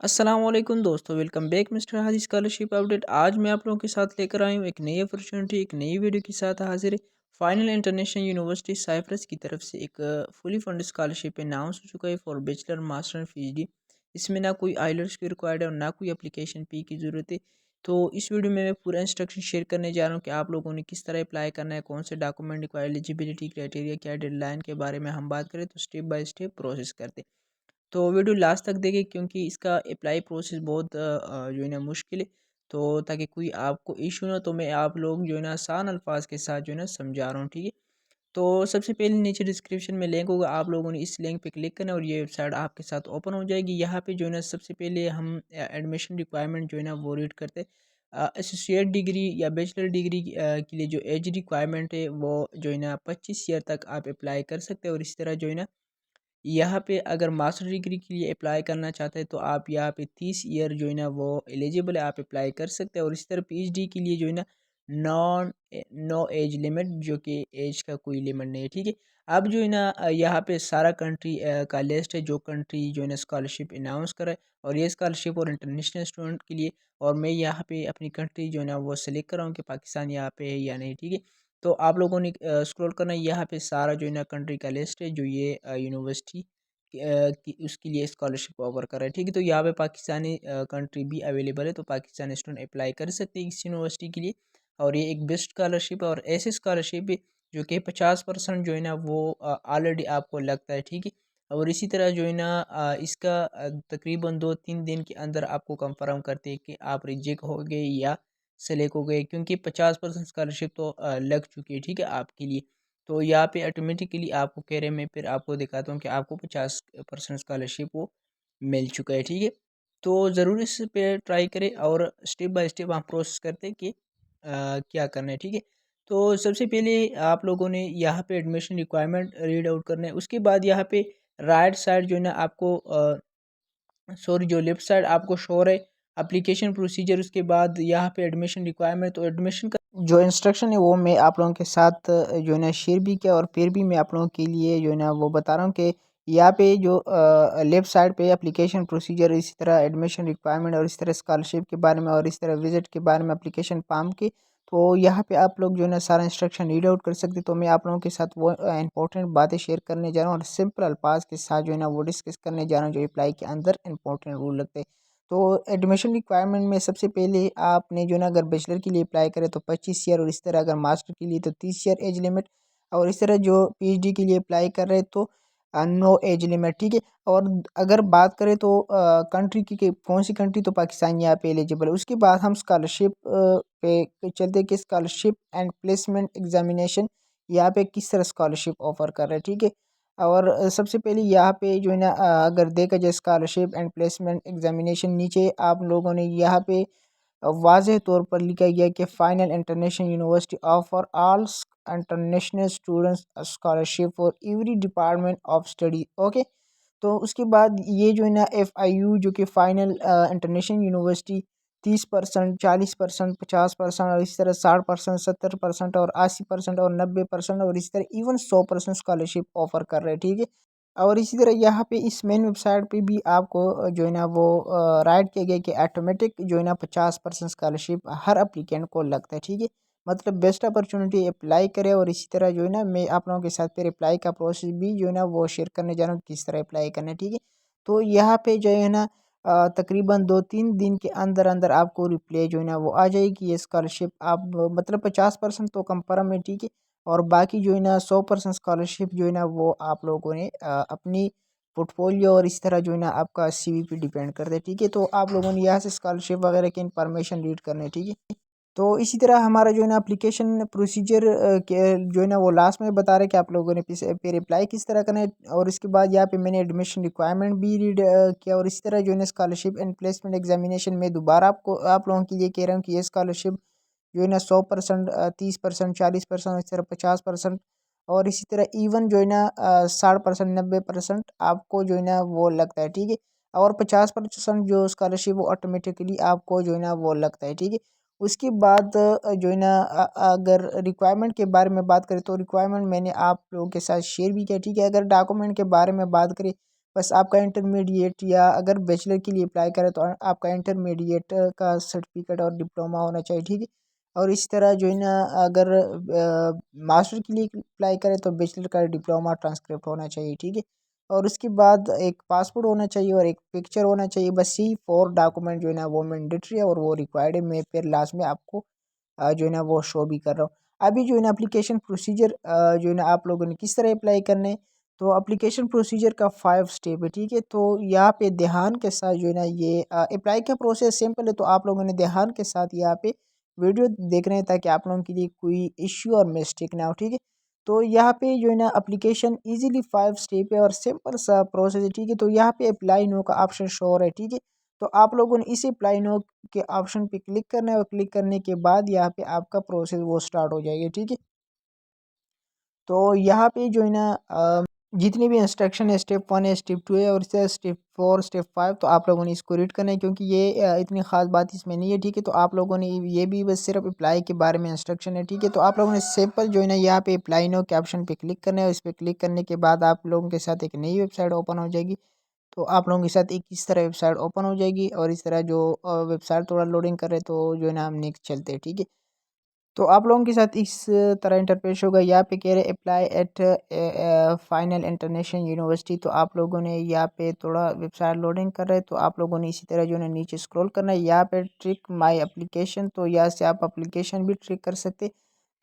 अस्सलाम वालेकुम दोस्तों, welcome back mister Hadi scholarship update. आज मैं आप लोगों के साथ लेकर आई हूँ एक नई अपॉर्चुनिटी, एक नई वीडियो के साथ हाजिर है। फाइनल इंटरनेशनल यूनिवर्सिटी साइप्रस की तरफ से एक फुली फंड स्कॉलरशिप अनाउंस हो चुका है for bachelor master and PhD. इसमें ना कोई आइलट्स की रिक्वायर्ड है और ना कोई एप्लीकेशन फ़ी की ज़रूरत है। तो इस वीडियो में मैं पूरा इंस्ट्रक्शन शेयर करने जा रहा हूँ कि आप लोगों ने किस तरह अप्लाई करना है, कौन से डॉक्यूमेंट रिक्वायर, एलिजिबिलिटी क्राइटेरिया क्या, डेडलाइन के बारे में हम बात करें तो स्टेप बाय स्टेप प्रोसेस करते हैं। तो वीडियो लास्ट तक देखें क्योंकि इसका अप्लाई प्रोसेस बहुत जो है ना मुश्किल है। तो ताकि कोई आपको इशू ना, तो मैं आप लोग जो है ना आसान अल्फाज के साथ जो है ना समझा रहा हूँ, ठीक है। तो सबसे पहले नीचे डिस्क्रिप्शन में लिंक होगा, आप लोगों ने इस लिंक पे क्लिक करना और ये वेबसाइट आपके साथ ओपन हो जाएगी। यहाँ पे जो है ना सबसे पहले हम एडमिशन रिक्वायरमेंट जो है ना वो रीड करते हैं। एसोसिएट डिग्री या बैचलर डिग्री के लिए जो एज रिक्वायरमेंट है वो जो है ना 25 ईयर तक आप अप्लाई कर सकते हैं। और इस तरह जो है ना यहाँ पे अगर मास्टर डिग्री के लिए अप्लाई करना चाहते हैं तो आप यहाँ पे 30 ईयर जो है ना वो एलिजिबल है, आप अप्लाई कर सकते हैं। और इसी तरह पीएचडी के लिए जो है ना नॉन नो एज लिमिट, जो कि एज का कोई लिमिट नहीं है, ठीक है। अब जो है ना यहाँ पे सारा कंट्री का लिस्ट है जो कंट्री जो है ना स्कॉलरशिप अनाउंस करे। और ये स्कॉलरशिप और इंटरनेशनल स्टूडेंट के लिए। और मैं यहाँ पे अपनी कंट्री जो है ना वो सेलेक्ट कर रहा हूँ कि पाकिस्तान यहाँ पे है या नहीं, ठीक है। तो आप लोगों ने स्क्रॉल करना है, यहाँ पे सारा जो है ना कंट्री का लिस्ट है जो ये यूनिवर्सिटी की उसके लिए स्कॉलरशिप ऑफर कर रहा है, ठीक है। तो यहाँ पे पाकिस्तानी कंट्री भी अवेलेबल है, तो पाकिस्तानी स्टूडेंट अप्लाई कर सकते हैं इस यूनिवर्सिटी के लिए। और ये एक बेस्ट स्कॉलरशिप है और ऐसी स्कॉलरशिप है जो कि 50% जो है ना वो ऑलरेडी आपको लगता है, ठीक है। और इसी तरह जो है ना इसका तकरीबन 2-3 दिन के अंदर आपको कंफर्म करते हैं कि आप रिजेक्ट हो गए या सेलेक्ट हो गए, क्योंकि 50% स्कॉलरशिप तो लग चुकी है, ठीक है, आपके लिए। तो यहाँ पे ऑटोमेटिकली आपको कह रहे हैं, मैं फिर आपको दिखाता हूँ कि आपको 50% स्कॉलरशिप वो मिल चुका है, ठीक है। तो ज़रूर इस पे ट्राई करें और स्टेप बाय स्टेप हम प्रोसेस करते हैं कि क्या करना है, ठीक है। तो सबसे पहले आप लोगों ने यहाँ पे एडमिशन रिक्वायरमेंट रीड आउट करना है। उसके बाद यहाँ पे राइट साइड जो है ना आपको सॉरी, जो लेफ्ट साइड आपको शो हो रहा है एप्लीकेशन प्रोसीजर, उसके बाद यहाँ पे एडमिशन रिक्वायरमेंट। तो एडमिशन का जो इंस्ट्रक्शन है वो मैं आप लोगों के साथ जो है ना शेयर भी किया और फिर भी मैं आप लोगों के लिए जो है ना वो बता रहा हूँ कि यहाँ पे जो लेफ्ट साइड पे एप्लीकेशन प्रोसीजर, इसी तरह एडमिशन रिक्वायरमेंट और इस तरह स्कॉलरशिप के बारे में और इस तरह विजिट के बारे में एप्लीकेशन फॉर्म के। तो यहाँ पे आप लोग जो है ना सारा इंस्ट्रक्शन रीड आउट कर सकते। तो मैं आप लोगों के साथ वो इंपॉर्टेंट बातें शेयर करने जा रहा हूँ और सिंपल अल्फाज के साथ जो है ना वो डिस्कस करने जा रहा हूँ जो अप्लाई के अंदर इंपॉर्टेंट रूल लगते हैं। तो एडमिशन रिक्वायरमेंट में सबसे पहले आपने जो ना अगर बैचलर के लिए अप्लाई करें तो 25 ईयर, और इस तरह अगर मास्टर के लिए तो 30 ईयर एज लिमिट, और इस तरह जो पीएचडी के लिए अप्लाई कर रहे हैं तो नो एज लिमिट, ठीक है। और अगर बात करें तो कंट्री की कौन सी कंट्री, तो पाकिस्तान यहाँ पे एलिजिबल है। उसके बाद हम स्कॉलरशिप पे चलते हैं कि स्कॉलरशिप एंड प्लेसमेंट एग्जामिनेशन यहाँ पे किस तरह स्कॉलरशिप ऑफर कर रहे हैं, ठीक है। और सबसे पहले यहाँ पे जो है ना अगर देखा जाए स्कॉलरशिप एंड प्लेसमेंट एग्जामिनेशन, नीचे आप लोगों ने यहाँ पे वाज़ेह तौर पर लिखा गया कि final international university offer all international students scholarship for every department of study, okay. तो उसके बाद ये जो है ना FIU जो कि फाइनल इंटरनेशनल यूनिवर्सिटी 30%, 40%, 50% और इस तरह 60%, 70% और 80% और 90% और इस तरह इवन 100% स्कॉलरशिप ऑफर कर रहे हैं, ठीक है। और इसी तरह यहाँ पे इस मेन वेबसाइट पे भी आपको जो है ना वो राइट किया गया कि ऑटोमेटिक जो है ना 50% स्कॉलरशिप हर अप्लीकेंट को लगता है, ठीक है। मतलब बेस्ट अपॉर्चुनिटी अप्लाई करें। और इसी तरह जो है ना मैं आप लोगों के साथ फिर अप्लाई का प्रोसेस भी जो है ना वो शेयर करने जा रहा हूँ किस तरह अप्लाई करना है, ठीक है। तो यहाँ पे जो है ना तकरीबन 2-3 दिन के अंदर अंदर आपको रिप्लाई जो है ना वो आ जाएगी। ये स्कॉलरशिप आप मतलब 50% तो कंफर्म है, ठीक है। और बाकी जो है ना 100% स्कॉलरशिप जो है ना वो आप लोगों ने अपनी पोर्टफोलियो और इस तरह जो है ना आपका CV पे डिपेंड करता है, ठीक है। तो आप लोगों ने यहाँ से स्कॉलरशिप वगैरह की इंफॉर्मेशन रीड करना है, ठीक है। तो इसी तरह हमारा जो है ना एप्लीकेशन प्रोसीजर के जो है ना वो लास्ट में बता रहे हैं कि आप लोगों ने फिर अप्लाई किस तरह करना है। और इसके बाद यहाँ पे मैंने एडमिशन रिक्वायरमेंट भी रीड किया। और इसी तरह जो है ना स्कॉलरशिप एंड प्लेसमेंट एग्जामिनेशन में दोबारा आप लोगों के लिए कह रहा हूँ कि ये स्कॉलरशिप जो है ना 100%, 30%, 40%, इस तरह 50%, और इसी तरह इवन जो है ना 60%, 90% आपको जो है ना वो लगता है, ठीक है। और 50% जो स्कॉलरशिप वो ऑटोमेटिकली आपको जो है ना वो लगता है, ठीक है। उसके बाद जो है ना अगर रिक्वायरमेंट के बारे में बात करें तो रिक्वायरमेंट मैंने आप लोगों के साथ शेयर भी किया, ठीक है। अगर डॉक्यूमेंट के बारे में बात करें बस आपका इंटरमीडिएट या अगर बैचलर के लिए अप्लाई करें तो आपका इंटरमीडिएट का सर्टिफिकेट और डिप्लोमा होना चाहिए, ठीक है। और इसी तरह जो है ना, अगर मास्टर के लिए अप्लाई करें तो बैचलर का डिप्लोमा ट्रांसक्रिप्ट होना चाहिए, ठीक है। और उसके बाद एक पासपोर्ट होना चाहिए और एक पिक्चर होना चाहिए। बस यही 4 डॉक्यूमेंट जो है ना वो मैंडेटरी है और वो रिक्वायर्ड है। मैं फिर लास्ट में आपको जो है ना वो शो भी कर रहा हूँ। अभी जो है ना एप्लीकेशन प्रोसीजर जो है ना आप लोगों ने किस तरह अप्लाई करने हैं, तो एप्लीकेशन प्रोसीजर का 5 स्टेप है, ठीक है। तो यहाँ पे ध्यान के साथ जो है ना ये अप्लाई का प्रोसेस सिंपल है, तो आप लोगों ने ध्यान के साथ यहाँ पे वीडियो देख रहे हैं ताकि आप लोगों के लिए कोई इश्यू और मिस्टेक ना हो, ठीक है। तो यहाँ पे जो है ना एप्लीकेशन इजीली 5 स्टेप है और सिंपल सा प्रोसेस है, ठीक है। तो यहाँ पे अप्लाई नो का ऑप्शन शो हो रहा है, ठीक है। तो आप लोगों ने इसे अप्लाई नो के ऑप्शन पे क्लिक करना है और क्लिक करने के बाद यहाँ पे आपका प्रोसेस वो स्टार्ट हो जाएगा, ठीक है। तो यहाँ पे जो है ना जितनी भी इंस्ट्रक्शन है, स्टेप 1 है, स्टेप 2 है और इससे स्टेप 4 स्टेप 5, तो आप लोगों ने इसको रीड करना है क्योंकि ये इतनी ख़ास बात इसमें नहीं है, ठीक है। तो आप लोगों ने ये भी बस सिर्फ अप्लाई के बारे में इंस्ट्रक्शन है, ठीक है। तो आप लोगों ने सिंपल जो है ना यहाँ पे अप्लाई नो के ऑप्शन पे क्लिक करना है। इस पर क्लिक करने के बाद आप लोगों के साथ एक नई वेबसाइट ओपन हो जाएगी। तो आप लोगों के साथ एक इस तरह वेबसाइट ओपन हो जाएगी और इस तरह जो वेबसाइट थोड़ा लोडिंग कर रहे तो जो है ना हम नेक्स्ट चलते हैं, ठीक है। तो आप लोगों के साथ इस तरह इंटरफेस होगा। यहाँ पे कह रहे apply eight final international university. तो आप लोगों ने यहाँ पे थोड़ा वेबसाइट लोडिंग कर रहे हैं, तो आप लोगों ने इसी तरह जो है ना नीचे स्क्रॉल करना है। यहाँ पे ट्रिक माय एप्लीकेशन, तो यहाँ से आप एप्लीकेशन भी ट्रिक कर सकते।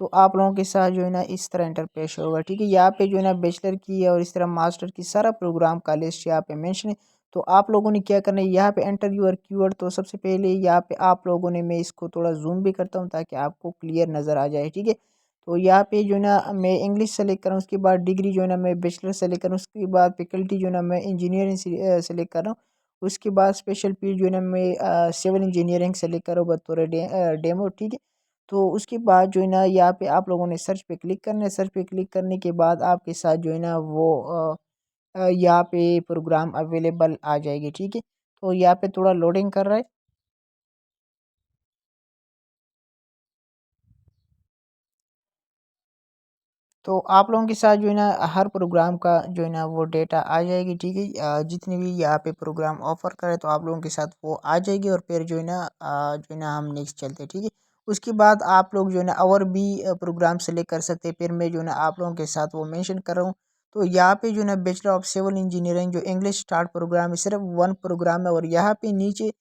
तो आप लोगों के साथ जो है ना इस तरह इंटरफेस होगा, ठीक है। यहाँ पे जो है ना बैचलर की और इस तरह मास्टर की सारा प्रोग्राम का लिस्ट यहाँ पे मेंशन है। तो आप लोगों ने क्या करना है, यहाँ पे एंटर यूर कीवर्ड। तो सबसे पहले यहाँ पे आप लोगों ने, मैं इसको थोड़ा जूम भी करता हूँ ताकि आपको क्लियर नज़र आ जाए, ठीक है। तो यहाँ पे जो है ना मैं इंग्लिश सेलेक्ट करूँ, उसके बाद डिग्री जो है ना मैं बैचलर सेलेक्ट करूँ, उसके बाद फैकल्टी जो है ना मैं इंजीनियरिंग सेलेक्ट कर रहा हूँ। उसके बाद स्पेशल फील्ड जो है ना मैं सिविल इंजीनियरिंग सेलेक्ट करूँ बतौर डेमो, ठीक है। तो उसके बाद जो है ना यहाँ पे आप लोगों ने सर्च पे क्लिक करना है। सर्च पे क्लिक करने के बाद आपके साथ जो है ना वो यहाँ पे प्रोग्राम अवेलेबल आ जाएगी, ठीक है। तो यहाँ पे थोड़ा लोडिंग कर रहा है। तो आप लोगों के साथ जो है ना हर प्रोग्राम का जो है ना वो डेटा आ जाएगी, ठीक है। जितने भी यहाँ पे प्रोग्राम ऑफर करे तो आप लोगों के साथ वो आ जाएगी और फिर जो है ना जो है ना हम नेक्स्ट चलते हैं, ठीक है। उसके बाद आप लोग जो है ना और भी प्रोग्राम सेलेक्ट कर सकते हैं। फिर मैं जो है ना आप लोगों के साथ वो मेंशन कर रहा हूँ। तो यहाँ पे जो है ना बैचलर ऑफ सिविल इंजीनियरिंग जो इंग्लिश स्टार्ट प्रोग्राम है, सिर्फ 1 प्रोग्राम है। और यहाँ पे नीचे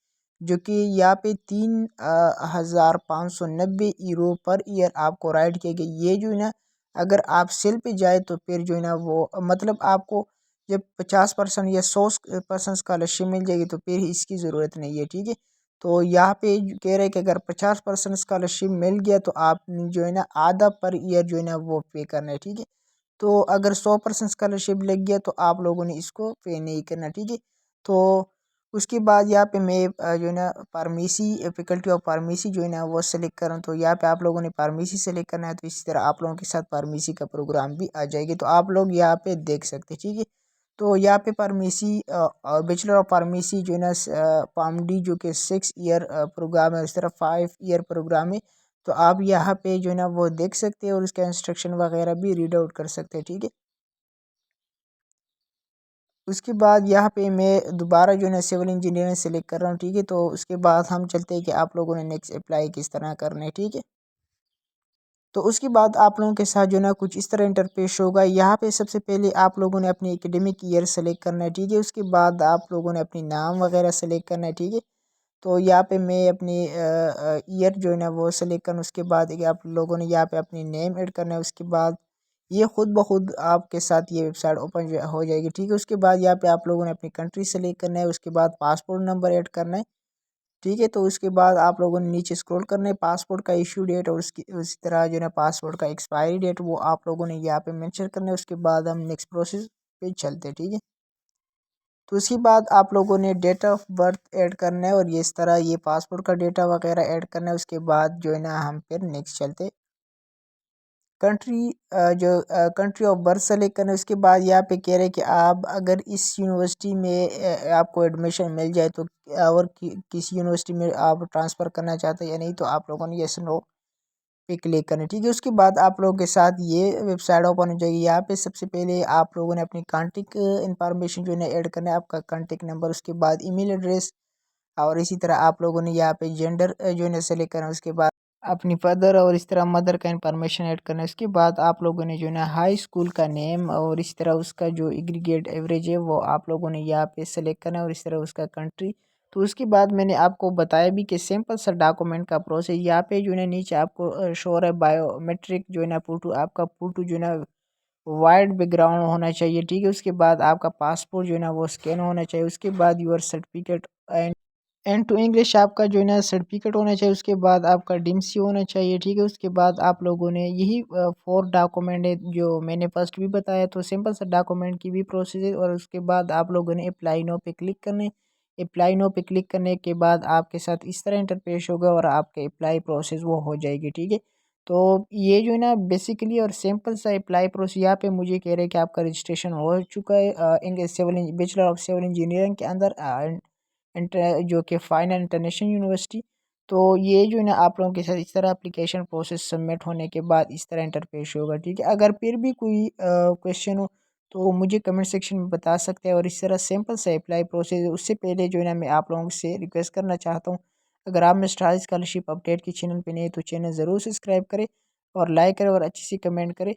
जो कि यहाँ पे 3,590 यूरो पर ईयर आपको राइट किया गया। ये जो है ना अगर आप सेल पे जाए तो फिर जो है ना वो मतलब आपको जब 50% या 100% स्कॉलरशिप मिल जाएगी तो फिर इसकी ज़रूरत नहीं है, ठीक है। तो यहाँ पे कह रहे हैं कि अगर 50% स्कॉलरशिप मिल गया तो आप जो है ना आधा पर ईयर जो है ना वो पे करना है, ठीक है। तो अगर 100% स्कॉलरशिप लग गया तो आप लोगों ने इसको पे नहीं करना, ठीक है। तो उसके बाद यहाँ पे मैं जो है ना फार्मेसी फैकल्टी ऑफ फार्मेसी जो है ना वो सेलेक्ट कर रहा हूँ। तो यहाँ पे आप लोगों ने फार्मेसी सेलेक्ट करना है। तो इसी तरह आप लोगों के साथ फार्मेसी का प्रोग्राम भी आ जाएगी, तो आप लोग यहाँ पे देख सकते हैं, ठीक है। तो यहाँ पे फार्मेसी बैचलर ऑफ फार्मेसी जो है ना पामडी जो कि 6 ईयर प्रोग्राम है, इस तरह 5 ईयर प्रोग्राम है। तो आप यहाँ पे जो है ना वो देख सकते हैं और उसका इंस्ट्रक्शन वगैरह भी रीड आउट कर सकते हैं, ठीक है। उसके बाद यहाँ पे मैं दोबारा जो है ना सिविल इंजीनियरिंग सेलेक्ट कर रहा हूँ, ठीक है। तो उसके बाद हम चलते हैं कि आप लोगों ने नेक्स्ट अप्लाई किस तरह करना है, ठीक है। तो उसके बाद आप लोगों के साथ जो है ना कुछ इस तरह इंटरफेस होगा। यहाँ पे सबसे पहले आप लोगों ने अपनी एकेडमिक ईयर सेलेक्ट करना है, ठीक है। उसके बाद आप लोगों ने अपनी नाम वगैरह सेलेक्ट करना है, ठीक है। तो यहाँ पे मैं अपनी ईयर जो है ना वो सेलेक्ट करूँ। उसके बाद ये आप लोगों ने यहाँ पे अपनी नेम ऐड करना है। उसके बाद ये खुद ब खुद आपके साथ ये वेबसाइट ओपन हो जाएगी, ठीक है। उसके बाद यहाँ पे आप लोगों ने अपनी कंट्री सेलेक्ट करना है। उसके बाद पासपोर्ट नंबर ऐड करना है, ठीक है। तो उसके बाद आप लोगों ने नीचे स्क्रॉल करना है, पासपोर्ट का इशू डेट और उसकी उसी तरह जो है ना पासपोर्ट का एक्सपायरी डेट वो आप लोगों ने यहाँ पे मेंशन करना है। उसके बाद हम नेक्स्ट प्रोसेस पे चलते हैं, ठीक है। तो उसके बाद आप लोगों ने डेट ऑफ बर्थ ऐड करना है और ये इस तरह ये पासपोर्ट का डेटा वगैरह ऐड करना है। उसके बाद जो है ना हम फिर नेक्स्ट चलते कंट्री जो कंट्री ऑफ बर्थ सेलेक्ट करना है। उसके बाद यहाँ पे कह रहे हैं कि आप अगर इस यूनिवर्सिटी में आपको एडमिशन मिल जाए तो और किसी यूनिवर्सिटी में आप ट्रांसफ़र करना चाहते हैं या नहीं, तो आप लोगों ने यस नो पे क्लिक करना है। ठीक है, उसके बाद आप लोगों के साथ ये वेबसाइट ओपन हो जाएगी। यहाँ पे सबसे पहले आप लोगों ने अपनी कॉन्टेक्ट इन्फॉर्मेशन जो है ना ऐड करना है, आपका कॉन्टेक्ट नंबर, उसके बाद ईमेल एड्रेस, और इसी तरह आप लोगों ने यहाँ पे जेंडर जो है ना सेलेक्ट करना है। उसके बाद अपनी फादर और इस तरह मदर का इन्फॉर्मेशन ऐड करना है। उसके बाद आप लोगों ने जो है ना हाई स्कूल का नेम और इस तरह उसका जो एग्रीगेट एवरेज है वो आप लोगों ने यहाँ पे सेलेक्ट करना है, और इस तरह उसका कंट्री। तो उसके बाद मैंने आपको बताया भी कि सिंपल सा डॉक्यूमेंट का प्रोसेस। यहाँ पे जो है ना नीचे आपको शोर है बायोमेट्रिक जो है ना फोटो, आपका फोटो जो है ना वाइट बैकग्राउंड होना चाहिए। ठीक है, उसके बाद आपका पासपोर्ट जो है ना वो स्कैन होना चाहिए। उसके बाद your certificate and to English आपका जो है ना सर्टिफिकेट होना चाहिए। उसके बाद आपका डिम्सी होना चाहिए। ठीक है, उसके बाद आप लोगों ने यही 4 डॉक्यूमेंट है जो मैंने फर्स्ट भी बताया। तो सिंपल सा डॉक्यूमेंट की भी प्रोसेस है, और उसके बाद आप लोगों ने अप्लाई नो पे क्लिक करने। अप्लाई नो पे क्लिक करने के बाद आपके साथ इस तरह इंटरपेश होगा और आपके अप्लाई प्रोसेस वो हो जाएगी। ठीक है, तो ये जो है ना बेसिकली और सिंपल सा अप्लाई प्रोसेस। यहाँ पे मुझे कह रहे हैं कि आपका रजिस्ट्रेशन हो चुका है English civil bachelor of civil engineering के अंदर जो कि फाइनल इंटरनेशनल यूनिवर्सिटी। तो ये जो है ना आप लोगों के साथ इस तरह एप्लीकेशन प्रोसेस सबमिट होने के बाद इस तरह इंटरफेस होगा। ठीक है, अगर फिर भी कोई क्वेश्चन हो तो मुझे कमेंट सेक्शन में बता सकते हैं। और इस तरह सिंपल सा अप्लाई प्रोसेस है। उससे पहले जो है ना मैं आप लोगों से रिक्वेस्ट करना चाहता हूँ, अगर आप मिस्टर हाजी स्कॉलरशिप अपडेट की चैनल पे नहीं है तो चैनल ज़रूर सब्सक्राइब करें और लाइक करें और अच्छी सी कमेंट करें।